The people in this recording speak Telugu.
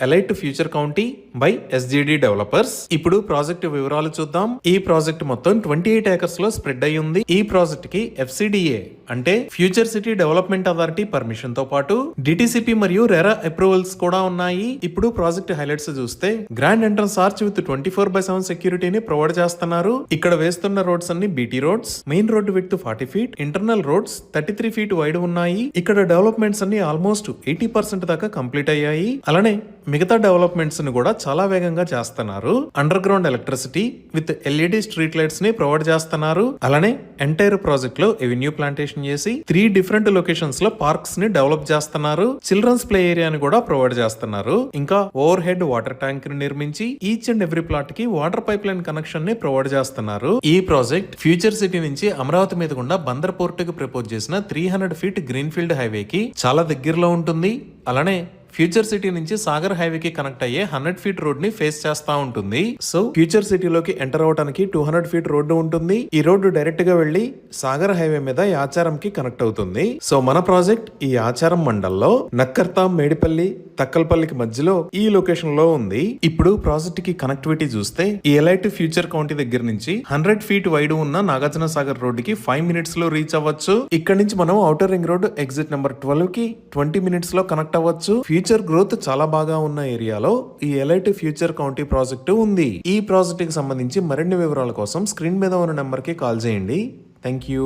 Elite future county by SGD developers. ఇప్పుడు ప్రాజెక్ట్ వివరాలు చూద్దాం. ఈ ప్రాజెక్ట్ మొత్తం 28 ఏకర్స్ లో స్ప్రెడ్ అయి ఉంది. ఈ ప్రాజెక్ట్ కి FCDA అంటే future city development authority permission తో పాటు DTCP మరియు రెరా అప్రూవల్స్ కూడా ఉన్నాయి. ఇప్పుడు ప్రాజెక్ట్ హైలైట్స్ చూస్తే గ్రాండ్ ఎంట్రన్స్ ఆర్చ్ విత్ 24/7 సెక్యూరిటీని ప్రొవైడ్ చేస్తున్నారు. ఇక్కడ వేస్తున్న రోడ్స్ అన్ని BT roads. Main road with 40 feet, internal roads 33 feet wide ఉన్నాయి. ఇక్కడ డెవలప్మెంట్స్ అన్ని ఆల్మోస్ట్ 80% దాకా కంప్లీట్ అయ్యాయి. అలానే మిగతా డెవలప్మెంట్స్ ని కూడా చాలా వేగంగా చేస్తున్నారు. Under ground electricity with LED street lights ని ప్రొవైడ్ చేస్తున్నారు. అలానే ఎంటైర్ ప్రాజెక్ట్ లో ఎవెన్యూ ప్లాంటేషన్ చేసి 3 డిఫరెంట్ లొకేషన్స్ లో పార్క్స్ ని డెవలప్ చేస్తున్నారు. చిల్డ్రన్స్ ప్లే ఏరియాని కూడా ప్రొవైడ్ చేస్తున్నారు. ఇంకా ఓవర్ హెడ్ వాటర్ ట్యాంక్ ని నిర్మించి ఈచ్ అండ్ ఎవ్రీ ప్లాట్ కి వాటర్ పైప్ లైన్ కనెక్షన్ ని ప్రొవైడ్ చేస్తున్నారు. ఈ ప్రాజెక్ట్ ఫ్యూచర్ సిటీ నుంచి అమరావతి మీద గుండా బందర్ పోర్ట్ కి ప్రపోజ్ చేసిన 300 ఫీట్ గ్రీన్ ఫీల్డ్ హైవే కి చాలా దగ్గరలో ఉంటుంది. అలానే ఫ్యూచర్ సిటీ నుంచి సాగర్ హైవే కి కనెక్ట్ అయ్యే 100 ఫీట్ రోడ్ ని ఫేస్ చేస్తా ఉంటుంది. సో ఫ్యూచర్ సిటీలోకి ఎంటర్ అవడానికి 200 ఫీట్ రోడ్డు ఉంటుంది. ఈ రోడ్డు డైరెక్ట్ గా వెళ్లి సాగర్ హైవే మీద యాచారం కి కనెక్ట్ అవుతుంది. సో మన ప్రాజెక్ట్ ఈ యాచారం మండల్లో నక్కర్తాం, మేడిపల్లి, తక్కల్పల్లికి మధ్యలో ఈ లొకేషన్ లో ఉంది. ఇప్పుడు ప్రాజెక్ట్ కి కనెక్టివిటీ చూస్తే ఈ ఎలైట్ ఫ్యూచర్ కౌంటీ దగ్గర నుంచి 100 ఫీట్ వైడ్ ఉన్న నాగార్జున సాగర్ రోడ్ కి 5 మినిట్స్ లో రీచ్ అవ్వచ్చు. ఇక్కడ నుంచి మనం outer ring road exit number 12 కి 20 మినిట్స్ లో కనెక్ట్ అవ్వచ్చు. ఫ్యూచర్ గ్రోత్ చాలా బాగా ఉన్న ఏరియాలో ఈ ఎలైట్ ఫ్యూచర్ కౌంటీ ప్రాజెక్టు ఉంది. ఈ ప్రాజెక్ట్ కి సంబంధించి మరిన్ని వివరాల కోసం స్క్రీన్ మీద ఉన్న నెంబర్ కి కాల్ చేయండి. Thank you.